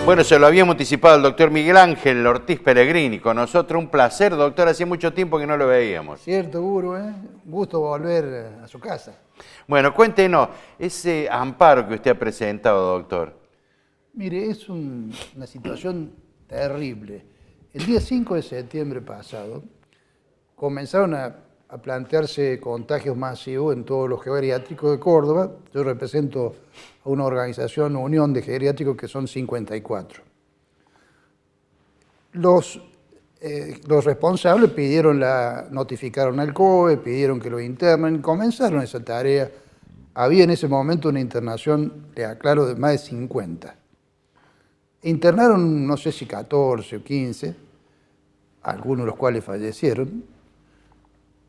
Bueno, se lo habíamos anticipado el doctor Miguel Ángel Ortiz Pellegrini con nosotros. Un placer, doctor. Hacía mucho tiempo que no lo veíamos. Cierto, Guru, ¿eh? Gusto volver a su casa. Bueno, cuéntenos ese amparo que usted ha presentado, doctor. Mire, es una situación terrible. El día 5 de septiembre pasado comenzaron a plantearse contagios masivos en todos los geriátricos de Córdoba. Yo represento a una organización, unión de geriátricos que son 54. Los responsables notificaron al COE, pidieron que lo internen, comenzaron esa tarea. Había en ese momento una internación, le aclaro, de más de 50. Internaron, no sé si 14 o 15, algunos de los cuales fallecieron,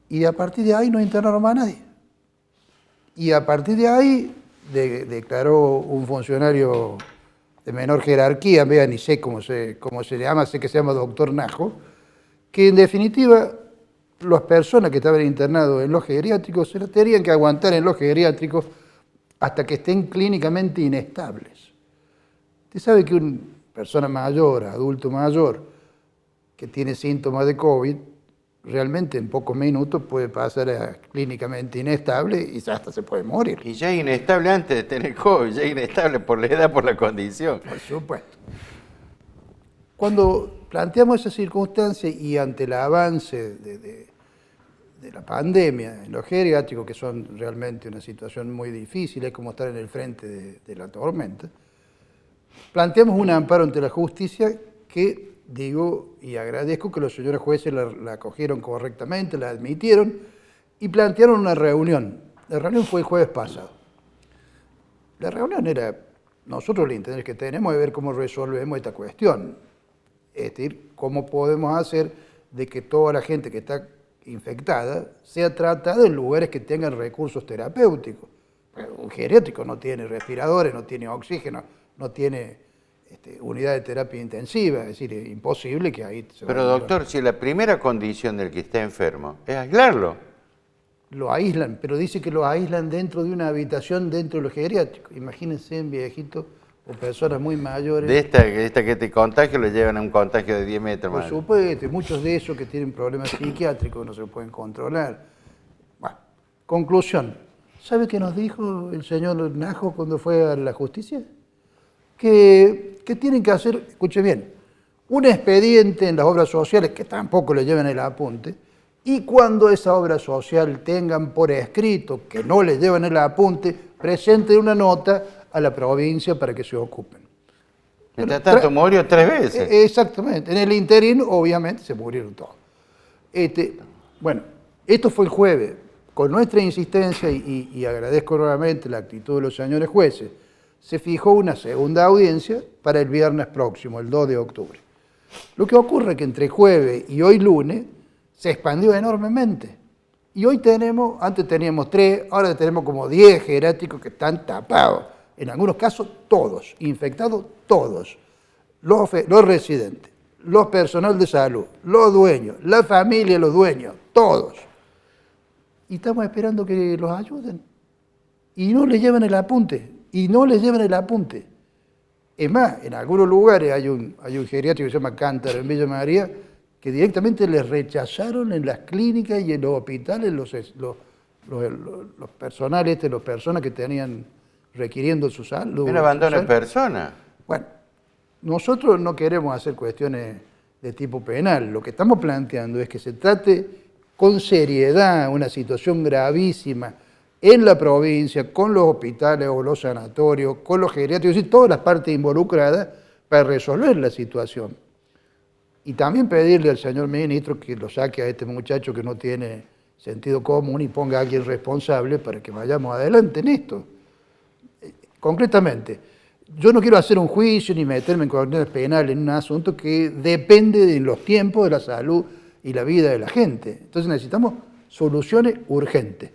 y a partir de ahí no internaron más a nadie. Y a partir de ahí declaró un funcionario de menor jerarquía, vea, ni sé cómo se llama, sé que se llama doctor Najo, que en definitiva las personas que estaban internadas en los geriátricos se las tenían que aguantar en los geriátricos hasta que estén clínicamente inestables. Usted sabe que una persona mayor, adulto mayor, que tiene síntomas de COVID, realmente en pocos minutos puede pasar a clínicamente inestable y hasta se puede morir. Y ya inestable antes de tener COVID, ya inestable por la edad, por la condición. Por supuesto. Cuando planteamos esa circunstancia y ante el avance de la pandemia en los geriátricos, que son realmente una situación muy difícil, es como estar en el frente de la tormenta, planteamos un amparo ante la justicia que, digo y agradezco que los señores jueces la acogieron correctamente, la admitieron y plantearon una reunión. La reunión fue el jueves pasado. La reunión era, nosotros el interés que tenemos es ver cómo resolvemos esta cuestión. Es decir, cómo podemos hacer de que toda la gente que está infectada sea tratada en lugares que tengan recursos terapéuticos. Un geriátrico no tiene respiradores, no tiene oxígeno, no tiene unidad de terapia intensiva, es decir, es imposible que ahí se Pero doctor, si la primera condición del que está enfermo es aislarlo. Lo aíslan, pero dice que lo aíslan dentro de una habitación dentro de los geriátricos. Imagínense en viejitos o personas muy mayores. De esta que te contagia, lo llevan a un contagio de 10 metros más. Por supuesto, muchos de esos que tienen problemas psiquiátricos no se pueden controlar. Bueno, conclusión. ¿Sabe qué nos dijo el señor Najo cuando fue a la justicia? Que tienen que hacer, escuche bien, un expediente en las obras sociales, que tampoco le lleven el apunte, y cuando esa obra social tengan por escrito que no le llevan el apunte, presenten una nota a la provincia para que se ocupen. Mientras tanto murió 3 veces. Exactamente. En el interín, obviamente, se murieron todos. Bueno, esto fue el jueves. Con nuestra insistencia, y agradezco nuevamente la actitud de los señores jueces, se fijó una segunda audiencia para el viernes próximo, el 2 de octubre. Lo que ocurre es que entre jueves y hoy lunes se expandió enormemente. Y hoy antes teníamos 3, ahora tenemos como 10 geriátricos que están tapados. En algunos casos todos, infectados todos. Los residentes, los personal de salud, los dueños, la familia de los dueños, todos. Y estamos esperando que los ayuden. Y no les llevan el apunte. Es más, en algunos lugares hay un geriátrico que se llama Cántaro en Villa María, que directamente les rechazaron en las clínicas y en los hospitales los personales, las personas que tenían requiriendo su salud. Un abandono de personas. Bueno, nosotros no queremos hacer cuestiones de tipo penal. Lo que estamos planteando es que se trate con seriedad una situación gravísima en la provincia, con los hospitales o los sanatorios, con los geriátricos y todas las partes involucradas para resolver la situación. Y también pedirle al señor ministro que lo saque a este muchacho que no tiene sentido común y ponga a alguien responsable para que vayamos adelante en esto. Concretamente, yo no quiero hacer un juicio ni meterme en cuestiones penales en un asunto que depende de los tiempos de la salud y la vida de la gente. Entonces necesitamos soluciones urgentes.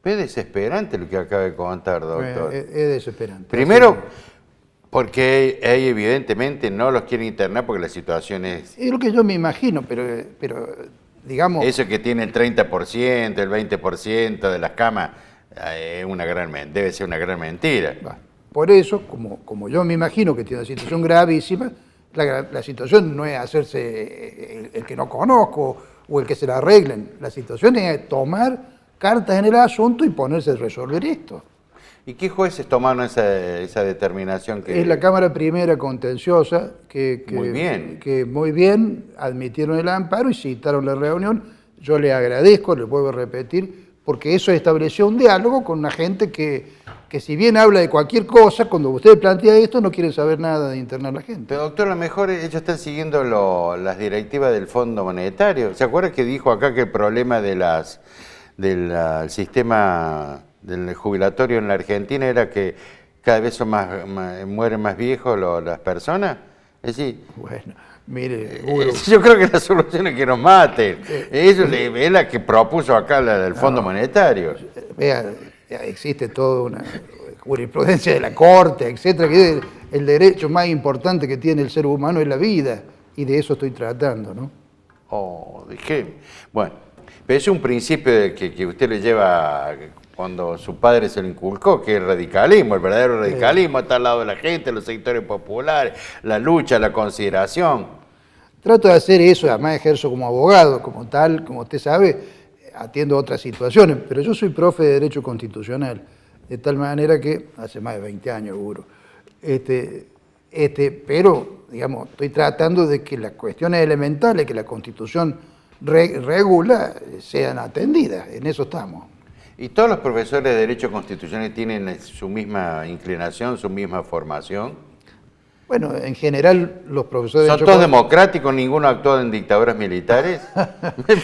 Es desesperante lo que acaba de contar, doctor. Es desesperante. Primero, porque evidentemente no los quieren internar porque la situación es... Es lo que yo me imagino, pero digamos... Eso que tiene el 30%, el 20% de las camas, debe ser una gran mentira. Por eso, como yo me imagino que tiene una situación gravísima, la situación no es hacerse el que no conozco o el que se la arreglen. La situación es tomar cartas en el asunto y ponerse a resolver esto. ¿Y qué jueces tomaron esa determinación? Es la Cámara Primera Contenciosa Muy bien. que muy bien admitieron el amparo y citaron la reunión. Yo le agradezco, le vuelvo a repetir, porque eso estableció un diálogo con una gente que si bien habla de cualquier cosa, cuando usted plantea esto no quieren saber nada de internar a la gente. Pero doctor, a lo mejor ellos están siguiendo las directivas del Fondo Monetario. ¿Se acuerda que dijo acá que el problema del sistema del jubilatorio en la Argentina era que cada vez mueren más viejos las personas? Es decir, Bueno, mire, Hugo, yo creo que la solución es que nos maten. Eso es la que propuso acá la del Fondo Monetario. vea, ya existe toda una jurisprudencia de la Corte, etcétera, que el derecho más importante que tiene el ser humano es la vida, y de eso estoy tratando, ¿no? Oh, dije, bueno, pero es un principio que usted le lleva cuando su padre se lo inculcó, que es el radicalismo, el verdadero radicalismo, está al lado de la gente, los sectores populares, la lucha, la consideración. Trato de hacer eso, además ejerzo como abogado, como tal, como usted sabe, atiendo otras situaciones, pero yo soy profe de Derecho Constitucional, de tal manera que, hace más de 20 años seguro, pero, digamos, estoy tratando de que las cuestiones elementales que la Constitución regula sean atendidas, en eso estamos. ¿Y todos los profesores de Derecho Constitucional tienen su misma inclinación, su misma formación? Bueno, en general los profesores... ¿Son todos democráticos? ¿Ninguno ha actuado en dictaduras militares?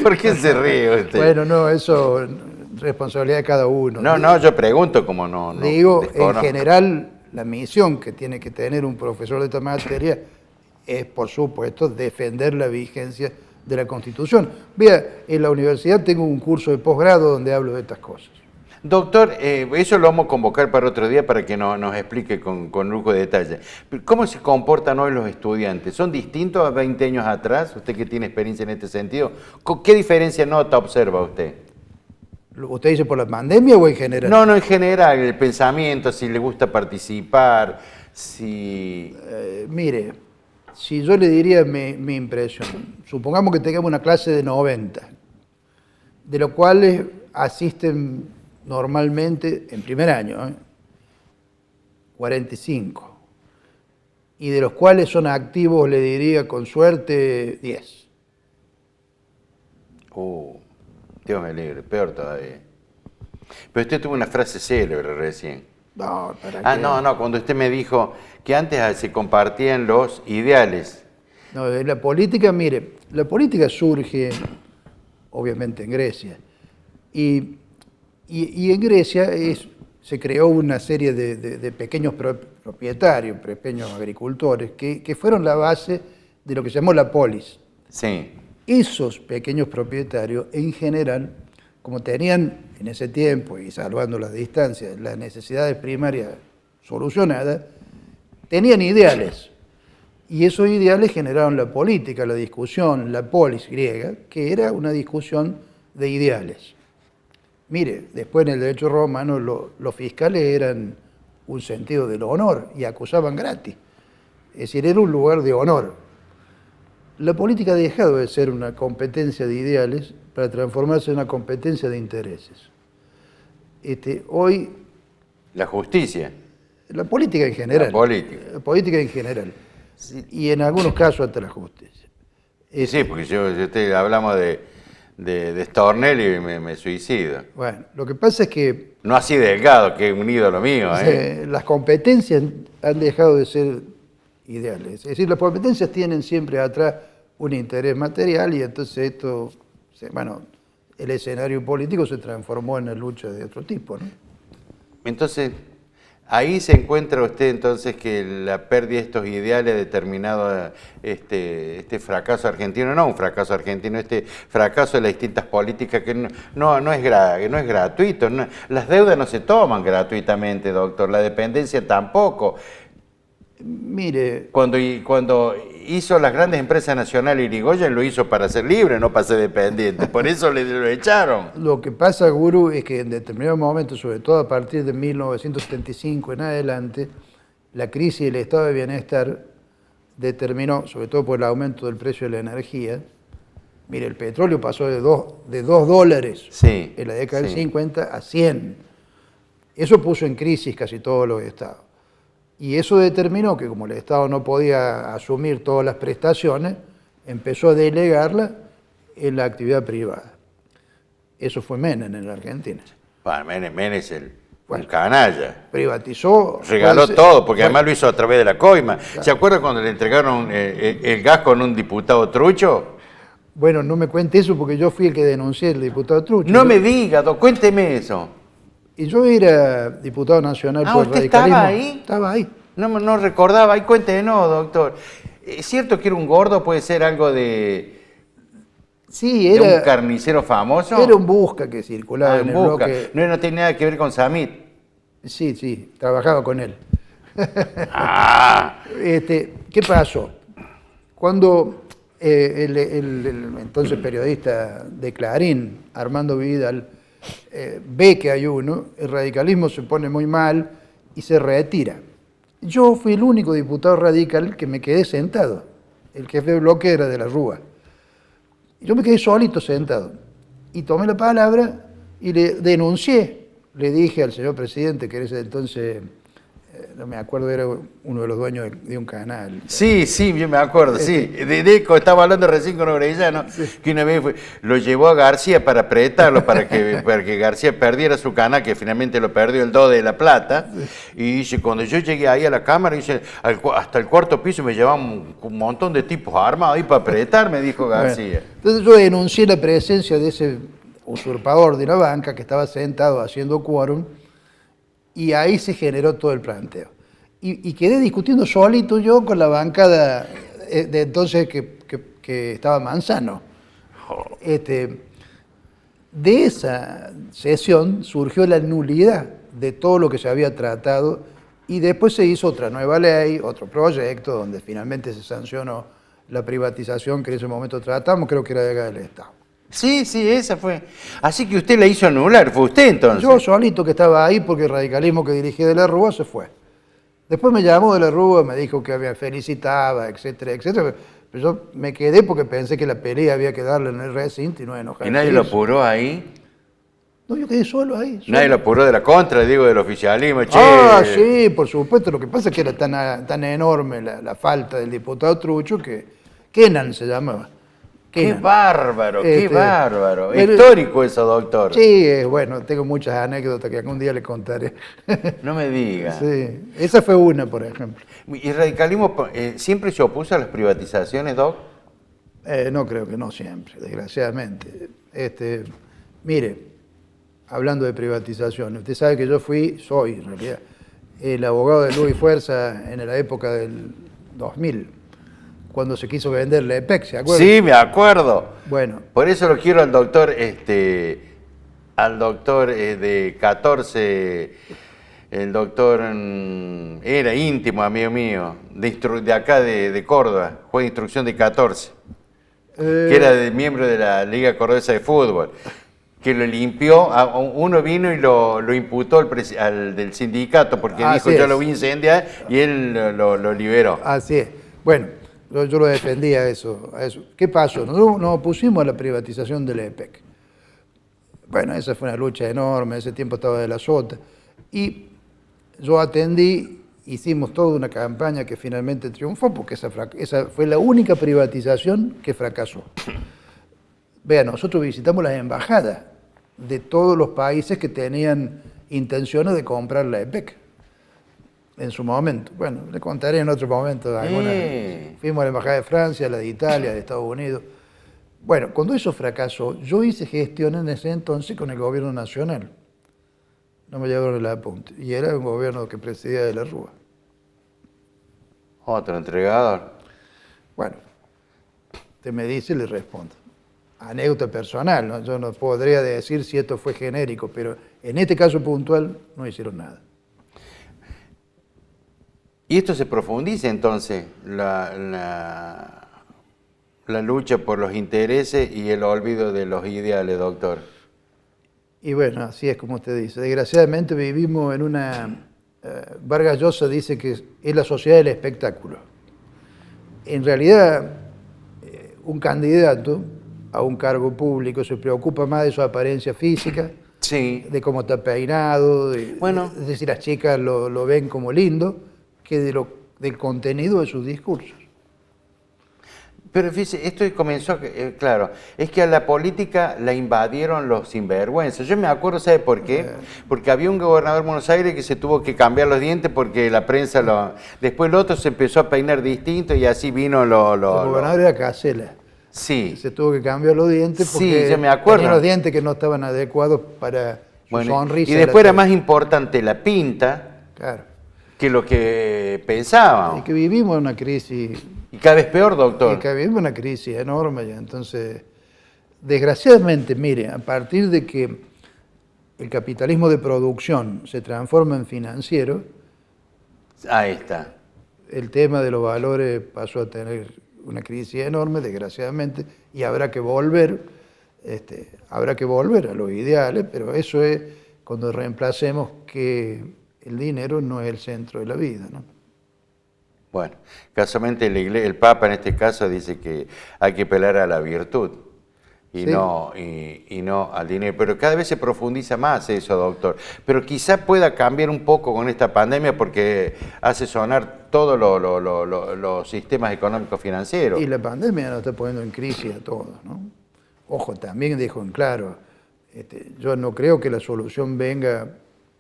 ¿Por qué se ríe usted? Bueno, no, eso es responsabilidad de cada uno. No, yo pregunto como no Digo, en desconozco. general, la misión que tiene que tener un profesor de esta materia es, por supuesto, defender la vigencia de la Constitución. Vea, en la universidad tengo un curso de posgrado donde hablo de estas cosas. Doctor, eso lo vamos a convocar para otro día para que nos explique con lujo de detalle. ¿Cómo se comportan hoy los estudiantes? ¿Son distintos a 20 años atrás? Usted que tiene experiencia en este sentido, ¿qué diferencia nota observa usted? ¿Usted dice por la pandemia o en general? No, en general, el pensamiento, si le gusta participar, si... Mire, si yo le diría mi impresión, supongamos que tengamos una clase de 90, de los cuales asisten normalmente en primer año, 45, y de los cuales son activos, le diría con suerte, 10. Dios me libre, peor todavía. Pero usted tuvo una frase célebre recién. No, ¿para qué? No, cuando usted me dijo que antes se compartían los ideales. No, de la política, mire, la política surge, obviamente, en Grecia, y en Grecia se creó una serie de pequeños propietarios, pequeños agricultores, que fueron la base de lo que se llamó la polis. Sí. Esos pequeños propietarios, en general, como tenían en ese tiempo, y salvando las distancias, las necesidades primarias solucionadas, tenían ideales. Y esos ideales generaron la política, la discusión, la polis griega, que era una discusión de ideales. Mire, después en el derecho romano los fiscales eran un sentido del honor y acusaban gratis. Es decir, era un lugar de honor. La política ha dejado de ser una competencia de ideales para transformarse en una competencia de intereses. Hoy... La justicia. La política en general. La política en general. Sí. Y en algunos casos hasta la justicia. Sí, porque usted hablamos de Stornelli y me suicido. Bueno, lo que pasa es que... No así Delgado, que es un ídolo mío. Las competencias han dejado de ser ideales. Es decir, las competencias tienen siempre atrás un interés material y entonces esto, bueno, el escenario político se transformó en una lucha de otro tipo, ¿no? Entonces, ahí se encuentra usted entonces que la pérdida de estos ideales ha determinado este fracaso argentino, no un fracaso argentino, este fracaso de las distintas políticas que no es gratuito. Las deudas no se toman gratuitamente, doctor, la dependencia tampoco. Mire... Cuando hizo las grandes empresas nacionales, Irigoyen lo hizo para ser libre, no para ser dependiente. Por eso lo echaron. Lo que pasa, Guru, es que en determinados momentos, sobre todo a partir de 1975 en adelante, la crisis del estado de bienestar determinó, sobre todo por el aumento del precio de la energía. Mire, el petróleo pasó de $2 Sí, en la década del sí. 50 a 100. Eso puso en crisis casi todos los estados. Y eso determinó que como el Estado no podía asumir todas las prestaciones, empezó a delegarla en la actividad privada. Eso fue Menem en la Argentina. Bueno, Menem es un Bueno. canalla. Privatizó. Regaló todo, porque además Bueno, lo hizo a través de la coima. ¿Se acuerda cuando le entregaron el gas con un diputado trucho? bueno, no me cuente eso porque yo fui el que denuncié al diputado Trucho. No me diga, cuénteme eso. Y yo era diputado nacional Ah, por ¿usted radicalismo. estaba ahí? Estaba ahí. No recordaba, ahí cuéntenos, doctor. ¿Es cierto que era un gordo? ¿Puede ser algo de Sí, un era, carnicero famoso? era un busca que circulaba Ah, en en el busca. bloque. No tiene nada que ver con Samit. Sí, trabajaba con él. Ah, ¿Qué pasó? Cuando el entonces periodista de Clarín, Armando Vidal, ve que hay uno, el radicalismo se pone muy mal y se retira. Yo fui el único diputado radical que me quedé sentado. El jefe de bloque era de la Rúa. Yo me quedé solito sentado y tomé la palabra y le denuncié. Le dije al señor presidente, que en ese entonces, no me acuerdo, era uno de los dueños de un canal. sí, yo me acuerdo, sí. De Deco, estaba hablando recién con Orellano, que una vez lo llevó a García para apretarlo, para que García perdiera su canal, que finalmente lo perdió el 2 de La Plata. Y dice, cuando yo llegué ahí a la cámara, dice, hasta el cuarto piso me llevaban un montón de tipos armados ahí para apretarme, dijo García. Bueno, entonces yo denuncié la presencia de ese usurpador de la banca que estaba sentado haciendo quórum y ahí se generó todo el planteo. Y quedé discutiendo solito yo con la bancada de entonces que estaba Manzano. De esa sesión surgió la nulidad de todo lo que se había tratado y después se hizo otra nueva ley, otro proyecto donde finalmente se sancionó la privatización que en ese momento tratamos, creo que era de acá del Estado. Sí, esa fue. Así que usted la hizo anular, fue usted entonces. Yo solito que estaba ahí porque el radicalismo que dirigía de la Rúa se fue. Después me llamó de la Rúa, me dijo que me felicitaba, etcétera, etcétera. Pero yo me quedé porque pensé que la pelea había que darle en el recinto y no enojarse. ¿Y nadie lo apuró ahí? No, yo quedé solo ahí. Solo. Nadie lo apuró de la contra, digo, del oficialismo. Che. Ah, sí, por supuesto. Lo que pasa es que era tan enorme la falta del diputado Trucho que Kenan se llamaba. Qué Kenan. bárbaro, qué bárbaro. pero- Histórico eso, doctor. Sí, bueno, tengo muchas anécdotas que algún día le contaré. No me diga. Sí, esa fue una, por ejemplo. ¿Y el radicalismo siempre se opuso a las privatizaciones, Doc? No creo que no siempre, desgraciadamente. Mire, hablando de privatización, usted sabe que yo soy en realidad, el abogado de Luis Fuerza en la época del 2000, cuando se quiso vender la EPEC, ¿se acuerda? Sí, me acuerdo. Bueno, Por eso lo quiero al doctor, de 14, el doctor era íntimo amigo mío, de acá de Córdoba, fue de instrucción de 14, que era miembro de la Liga Cordobesa de Fútbol, que lo limpió, uno vino y lo imputó al del sindicato, porque Así dijo yo es. lo vi incendiar y él lo liberó. así es. Bueno, yo lo defendía a eso. ¿Qué pasó? Nosotros nos opusimos a la privatización de la EPEC. Bueno, esa fue una lucha enorme, ese tiempo estaba de la sota. Y yo atendí, hicimos toda una campaña que finalmente triunfó, porque esa fue la única privatización que fracasó. Vean, nosotros visitamos las embajadas de todos los países que tenían intenciones de comprar la EPEC en su momento. Bueno, le contaré en otro momento. Fuimos a la embajada de Francia, a la de Italia, de Estados Unidos. Bueno, cuando eso fracasó, yo hice gestiones en ese entonces con el gobierno nacional. No me llevaron el apunte. Y era un gobierno que presidía de la Rúa. Otro entregador. Bueno, usted me dice y le respondo. Anécdota personal, ¿no? Yo no podría decir si esto fue genérico, pero en este caso puntual no hicieron nada. Y esto se profundiza entonces, la lucha por los intereses y el olvido de los ideales, doctor. Y bueno, así es como usted dice. Desgraciadamente vivimos en una... Vargas Llosa dice que es la sociedad del espectáculo. En realidad, un candidato a un cargo público se preocupa más de su apariencia física, Sí. de cómo está peinado, Bueno. es decir, las chicas lo ven como lindo, que del contenido de sus discursos. Pero fíjese, esto comenzó, claro, es que a la política la invadieron los sinvergüenzas. Yo me acuerdo, ¿sabe por qué? Porque había un gobernador de Buenos Aires que se tuvo que cambiar los dientes porque la prensa lo... Después el otro se empezó a peinar distinto y así vino El gobernador era Casella. Sí. Se tuvo que cambiar los dientes porque Sí, yo me acuerdo. tenía los dientes que no estaban adecuados para su sonrisa. Y después era más importante la pinta Claro. que lo que pensábamos. Y que vivimos una crisis... Y cada vez peor, doctor. Y que vivimos una crisis enorme ya. Entonces, desgraciadamente, mire, a partir de que el capitalismo de producción se transforma en financiero, Ahí está. el tema de los valores pasó a tener una crisis enorme, desgraciadamente, y habrá que volver a los ideales, pero eso es cuando reemplacemos que el dinero no es el centro de la vida, ¿no? Bueno, casualmente el Papa en este caso dice que hay que apelar a la virtud y, Sí. y no al dinero. Pero cada vez se profundiza más eso, doctor. Pero quizá pueda cambiar un poco con esta pandemia porque hace sonar todos los sistemas económicos financieros. Y la pandemia nos está poniendo en crisis a todos, ¿no? Ojo, también dijo en claro, yo no creo que la solución venga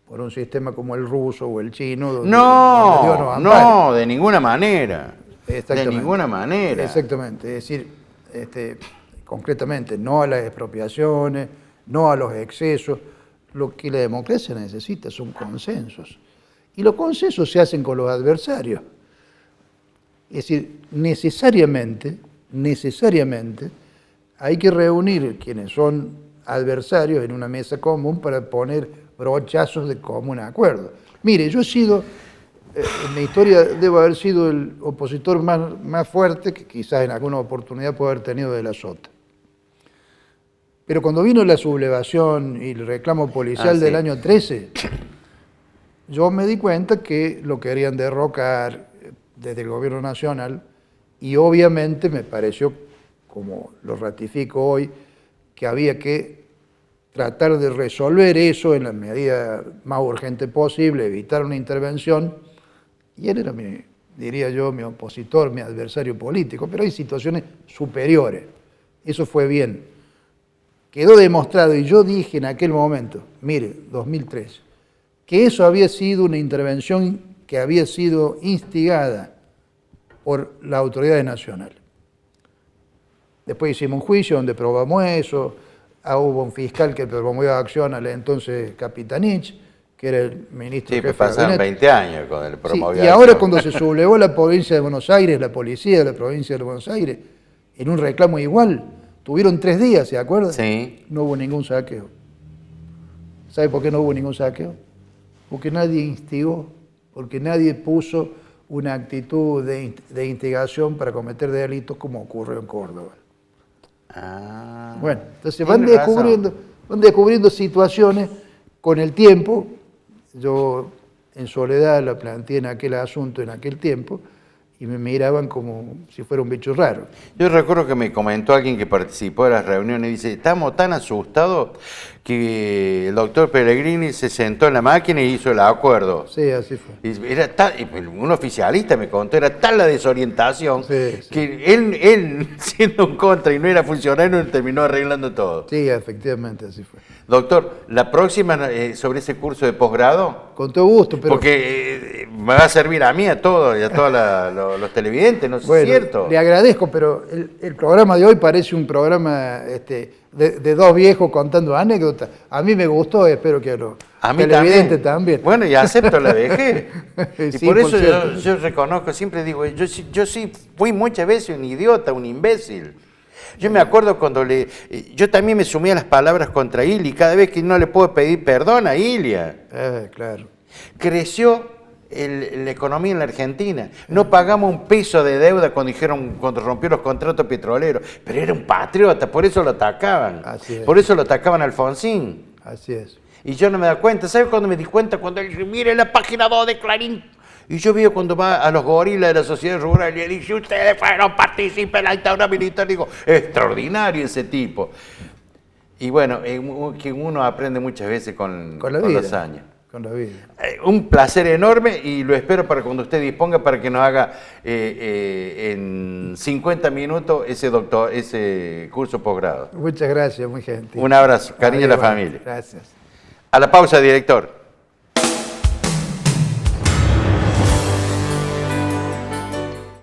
por un sistema como el ruso o el chino. Donde Dios nos ampare. No, de ninguna manera. De Exactamente. ninguna manera. Exactamente, es decir, concretamente, no a las expropiaciones, no a los excesos. Lo que la democracia necesita son consensos. Y los consensos se hacen con los adversarios. Es decir, necesariamente, hay que reunir quienes son adversarios en una mesa común para poner brochazos de común acuerdo. Mire, yo he sido, en mi historia debo haber sido el opositor más fuerte que quizás en alguna oportunidad puedo haber tenido de la Sota. Pero cuando vino la sublevación y el reclamo policial del año 13, yo me di cuenta que lo querían derrocar desde el gobierno nacional y obviamente me pareció, como lo ratifico hoy, que había que tratar de resolver eso en la medida más urgente posible, evitar una intervención, y él era diría yo, mi opositor, mi adversario político, pero hay situaciones superiores. Eso fue bien. Quedó demostrado, y yo dije en aquel momento, mire, 2003, que eso había sido una intervención que había sido instigada por las autoridades nacionales. Después hicimos un juicio donde probamos eso. Hubo un fiscal que promovió acción al entonces Capitanich, que era el ministro Sí, jefe pues pasaron de gabinete. 20 años con el promovido. Sí, y ahora cuando se sublevó la provincia de Buenos Aires, la policía de la provincia de Buenos Aires, en un reclamo igual, tuvieron 3 días, ¿se acuerdan? Sí. No hubo ningún saqueo. ¿Sabe por qué no hubo ningún saqueo? Porque nadie instigó, porque nadie puso una actitud de instigación para cometer delitos como ocurrió en Córdoba. Ah, Bueno, entonces tiene razón. van descubriendo situaciones con el tiempo. Yo en soledad la planteé en aquel asunto en aquel tiempo y me miraban como si fuera un bicho raro. Yo recuerdo que me comentó alguien que participó de las reuniones y dice, estamos tan asustados que el doctor Pellegrini se sentó en la máquina y hizo el acuerdo. Sí, así fue. Y era un oficialista me contó, era tal la desorientación Sí. que él, siendo un contra y no era funcionario, terminó arreglando todo. Sí, efectivamente, así fue. Doctor, la próxima sobre ese curso de posgrado, Con todo gusto, pero... porque me va a servir a mí, a todos y a todos los televidentes, ¿no es Bueno, cierto? le agradezco, pero el programa de hoy parece un programa de dos viejos contando anécdotas. A mí me gustó, espero que a los televidentes también. Bueno, y acepto la vejez. Y Sí, por por eso cierto. yo reconozco, siempre digo, yo sí fui muchas veces un idiota, un imbécil. Yo me acuerdo cuando yo también me sumía a las palabras contra Ilia, y cada vez que no le puedo pedir perdón a Ilia. Claro. Creció la economía en la Argentina. No pagamos un peso de deuda cuando rompió los contratos petroleros, pero era un patriota, por eso lo atacaban. Así es. Por eso lo atacaban a Alfonsín. Así es. Y yo no me da cuenta. ¿Sabes cuándo me di cuenta? Cuando él dice, mire la página 2 de Clarín. Y yo veo cuando va a los gorilas de la sociedad rural y él dice, ustedes fueron partícipes de la dictadura militar. Digo, extraordinario ese tipo. Y bueno, que uno aprende muchas veces con los años. Con la vida. Un placer enorme y lo espero para cuando usted disponga para que nos haga en 50 minutos ese curso posgrado. Muchas gracias, muy gentil. Un abrazo, cariño a la familia. Gracias. A la pausa, director.